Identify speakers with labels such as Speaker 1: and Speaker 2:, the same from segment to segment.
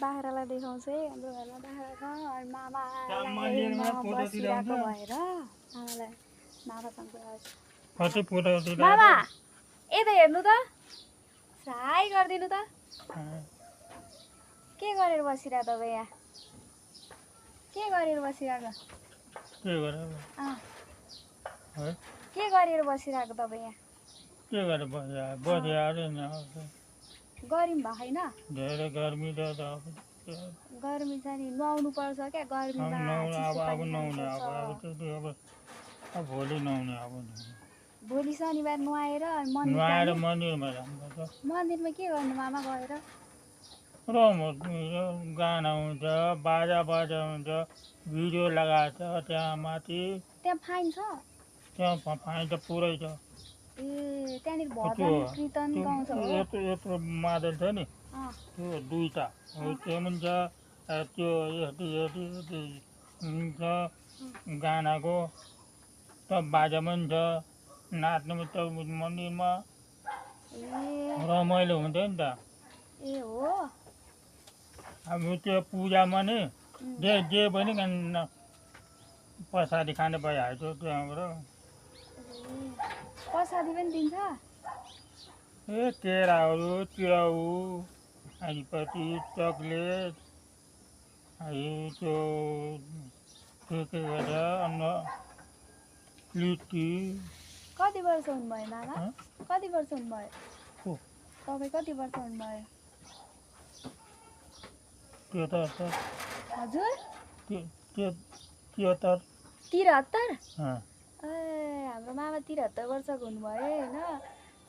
Speaker 1: बाख्रालाई देखाउँछु है हाम्रो घरमा बाख्रा छ अनि मामालाई
Speaker 2: मन्दिरमा
Speaker 1: म
Speaker 2: फोटो
Speaker 1: बसिरहेको
Speaker 2: खिचाउँछ।
Speaker 1: भएर मामालाई मामासँग कुरा गर्छु।
Speaker 2: कति फोटो
Speaker 1: मामा यता हेर्नु त हाई गरिदिनु त के गरेर बसिरहेको तपाईँ यहाँ के गरेर बसिरहेको
Speaker 2: के गरेर है
Speaker 1: के गरेर बसिरहेको तपाईँ यहाँ
Speaker 2: के गरेर बसिहाल्यो नि
Speaker 1: गर्मी भएको छैन
Speaker 2: धेरै गर्मी त अब
Speaker 1: गर्मी छ नि नुहाउनु पर्छ क्या गर्मीमा
Speaker 2: नुहाउनु
Speaker 1: चिसो
Speaker 2: अब
Speaker 1: पानी
Speaker 2: नुहाउने अब
Speaker 1: खानुपर्छ।
Speaker 2: त्यति अब भोलि नुहाउने अब
Speaker 1: भोलि शनिबार नुहाएर मन्दिर
Speaker 2: नुहाएर
Speaker 1: जाने।
Speaker 2: मन्दिरमा जानुपर्छ।
Speaker 1: मन्दिरमा के गर्नु मामा गएर
Speaker 2: गाना हुन्छ बाजा बाजा हुन्छ भिडियो लगाएको छ त्यहाँ माथि
Speaker 1: त्यहाँ फाइन छ
Speaker 2: त्यहाँ फाइन त पुरै छ।
Speaker 1: ए त्यहाँनिर भजन कीर्तन गाउँछ हो
Speaker 2: यत्रो मादल छ नि
Speaker 1: अँ
Speaker 2: त्यो दुईवटा त्यो पनि छ त्यो यति यति यति हुन्छ गानाको त बाजा पनि छ नाच्नु पनि त मन्दिरमा
Speaker 1: ए
Speaker 2: रमाइलो हुन्थ्यो नि त।
Speaker 1: ए हो
Speaker 2: अब त्यो पूजामा नि जे पनि प्रसादी खाने भइहाल्छ त्यहाँबाट।
Speaker 1: प्रसादी पनि दिन्छ
Speaker 2: ए केराहरू च्याउ आइपट्टि चक्लेट त्यो के भन्छ अन्न लिट्टी।
Speaker 1: कति वर्ष हुनुभयो मामा कति वर्ष हुनुभयो
Speaker 2: को
Speaker 1: तपाईँ कति वर्ष हुनुभयो
Speaker 2: त्यो त
Speaker 1: हजुर
Speaker 2: त्यो
Speaker 1: 73
Speaker 2: अँ
Speaker 1: ए हाम्रो मामा 73 वर्षको हुनुभयो होइन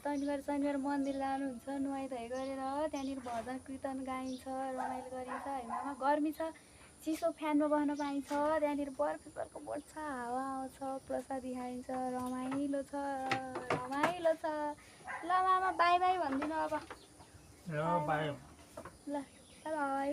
Speaker 1: शनिबार मन्दिर लानुहुन्छ नुहाइधुवाइ गरेर त्यहाँनिर भजन कीर्तन गाइन्छ रमाइलो गरिन्छ होइन मामा गर्मी छ चिसो फ्यानमा बस्न पाइन्छ त्यहाँनिर बर्फको बढ्छ हावा आउँछ प्रसादी खाइन्छ रमाइलो छ ल मामा बाई बाई भनिदिनु अब
Speaker 2: ल बाई
Speaker 1: ल बाई